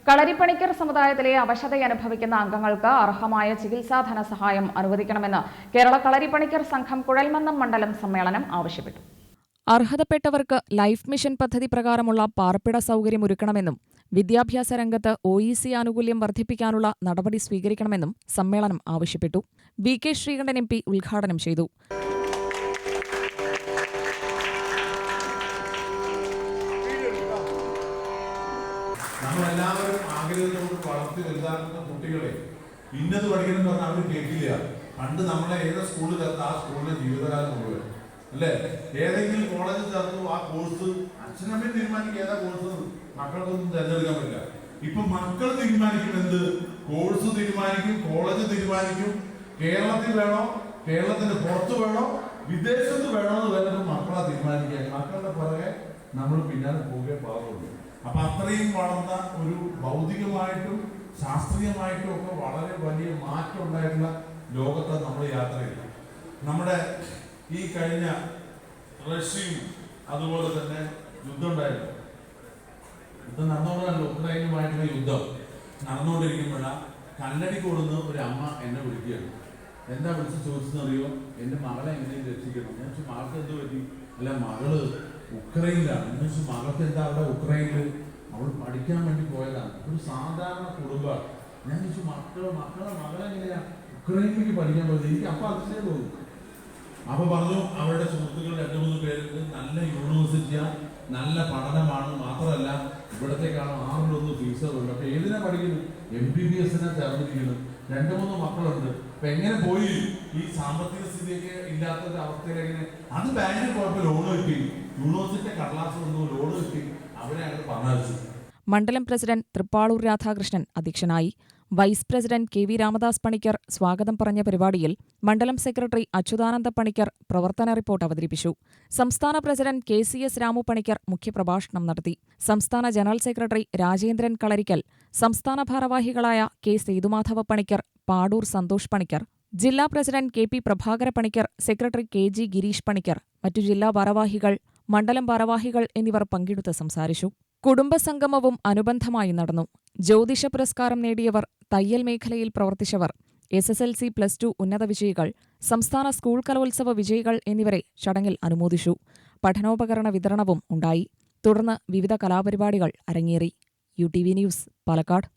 കളരിപ്പണിക്കർ സമുദായത്തിലെ അവശതയനുഭവിക്കുന്ന അംഗങ്ങൾക്ക് അർഹമായ ചികിത്സാ ധനസഹായം അനുവദിക്കണമെന്ന് കേരള കളരിപ്പണിക്കർ സംഘം കുഴൽമന്ദം മണ്ഡലം സമ്മേളനം ആവശ്യപ്പെട്ടു. അർഹതപ്പെട്ടവർക്ക് ലൈഫ് മിഷൻ പദ്ധതി പ്രകാരമുള്ള പാർപ്പിട സൗകര്യം ഒരുക്കണമെന്നും വിദ്യാഭ്യാസ രംഗത്ത് OEC ആനുകൂല്യം വർദ്ധിപ്പിക്കാനുള്ള നടപടി സ്വീകരിക്കണമെന്നും സമ്മേളനം ആവശ്യപ്പെട്ടു. VK ശ്രീകണ്ഠൻ MP ഉദ്ഘാടനം ചെയ്തു. നമ്മളെല്ലാവരും ആഗ്രഹത്തോട് വളർത്തി വലുതാക്കുന്ന കുട്ടികളെ ഇന്നത് പഠിക്കണം എന്ന് പറഞ്ഞാൽ അവർ കേൾക്കില്ല. പണ്ട് നമ്മളെ ഏത് സ്കൂളിൽ ചേർത്ത് ആ സ്കൂളിലെ ജീവിതകാലം മുഴുവൻ അല്ലേ, ഏതെങ്കിലും കോളേജിൽ ചേർത്തു ആ കോഴ്സ് അച്ഛനമ്മയും തീരുമാനിക്കും ഏതാ കോഴ്സ്, മക്കൾക്കൊന്നും തിരഞ്ഞെടുക്കാൻ പറ്റില്ല. ഇപ്പൊ മക്കൾ തീരുമാനിക്കും, എന്ത് കോഴ്സ് തീരുമാനിക്കും, കോളേജ് തീരുമാനിക്കും. കേരളത്തിൽ വേണോ, കേരളത്തിന്റെ പുറത്ത് വേണോ, വിദേശത്ത് വേണോ എന്ന് വരെ മക്കളെ തീരുമാനിക്കുക. മക്കളുടെ പുറകെ നമ്മൾ പിന്നാലെ പോകേ പാടുള്ളൂ. അപ്പൊ അത്രയും വളർന്ന ഒരു ഭൗതികമായിട്ടും ശാസ്ത്രീയമായിട്ടും ഒക്കെ വളരെ വലിയ മാറ്റം ഉണ്ടായിട്ടുള്ള ലോകത്തെ നമ്മൾ യാത്ര ചെയ്തു. നമ്മുടെ ഈ കഴിഞ്ഞ റഷ്യയും അതുപോലെ തന്നെ യുദ്ധം ഉണ്ടായിരുന്നു. യുദ്ധം നടന്നുകൊണ്ടല്ലോ, ഉക്രൈനുമായിട്ടുള്ള യുദ്ധം നടന്നുകൊണ്ടിരിക്കുമ്പോഴാണ് കല്ലടി കൊടുന്ന് ഒരു അമ്മ എന്നെ വിളിക്കുകയാണ്. എന്താ വിളിച്ച് ചോദിച്ചെന്നറിയോ, എൻ്റെ മകളെ എങ്ങനെയും രക്ഷിക്കണം. ഞാൻ ചോദിച്ചു മകൾക്ക് എന്ത് പറ്റി? അല്ല, മകള് ഉക്രൈനിലാണ്. എന്ന് വെച്ചാൽ മകൾക്ക് എന്താ അവിടെ ഉക്രൈനിൽ അവൾ പഠിക്കാൻ വേണ്ടി പോയതാണ്. ഒരു സാധാരണ കുടുംബമാണ്. ഞാൻ ചോദിച്ചു മകളെങ്ങനെയാ ഉക്രൈനിലേക്ക് പഠിക്കാൻ പോയത്? എനിക്ക് അപ്പൊ അതിശയം തോന്നി. അപ്പൊ പറഞ്ഞു അവരുടെ സുഹൃത്തുക്കൾ 2-3 പേരുണ്ട്, നല്ല യൂണിവേഴ്സിറ്റിയാണ്, നല്ല പഠനമാണ്, മാത്രമല്ല ഇവിടത്തേക്കാണ് 6-1 ഫീസുകളുണ്ട്. അപ്പൊ ഏതിനാ പഠിക്കുന്നു? MBBS ചേർന്നിരിക്കുന്നു. 2-3 മക്കളുണ്ട്. അപ്പൊ എങ്ങനെ പോയി ഈ സാമ്പത്തിക സ്ഥിതിയൊക്കെ ഇല്ലാത്ത ഒരു അവസ്ഥയിലെങ്ങനെ? അത് ബാങ്കിൽ പോയപ്പോ ലോണ് കിട്ടി, യൂണിവേഴ്സിറ്റി കടലാസ് വന്നു, ലോണ് കിട്ടി, അവരെ അങ്ങ് പറഞ്ഞു. മണ്ഡലം പ്രസിഡന്റ് തൃപ്പാളൂർ രാധാകൃഷ്ണൻ അധ്യക്ഷനായി. Vice president KV Ramadas Panicker സ്വാഗതം പറഞ്ഞ പരിപാടിയിൽ മണ്ഡലം സെക്രട്ടറി അച്യുതാനന്ദ പണിക്കർ പ്രവർത്തന റിപ്പോർട്ട് അവതരിപ്പിച്ചു. സംസ്ഥാന പ്രസിഡന്റ് KCS രാമു പണിക്കർ മുഖ്യപ്രഭാഷണം നടത്തി. സംസ്ഥാന ജനറൽ സെക്രട്ടറി രാജേന്ദ്രൻ കളരിക്കൽ, സംസ്ഥാന ഭാരവാഹികളായ K സേതുമാധവ പണിക്കർ, പാടൂർ സന്തോഷ് പണിക്കർ, ജില്ലാ president KP Prabhakara Panicker, secretary KG Girish Panicker, മറ്റു ജില്ലാ ഭാരവാഹികൾ, മണ്ഡലം ഭാരവാഹികൾ എന്നിവർ പങ്കെടുത്ത് സംസാരിച്ചു. കുടുംബസംഗമവും അനുബന്ധമായി നടന്നു. ജ്യോതിഷ പുരസ്കാരം നേടിയവർ, തയ്യൽ മേഖലയിൽ പ്രവർത്തിച്ചവർ, SSLC, +2 ഉന്നത വിജയികൾ, സംസ്ഥാന സ്കൂൾ കലോത്സവ വിജയികൾ എന്നിവരെ ചടങ്ങിൽ അനുമോദിച്ചു. പഠനോപകരണ വിതരണവും ഉണ്ടായി. തുടർന്ന് വിവിധ കലാപരിപാടികൾ അരങ്ങേറി. UTV news, Palakkad.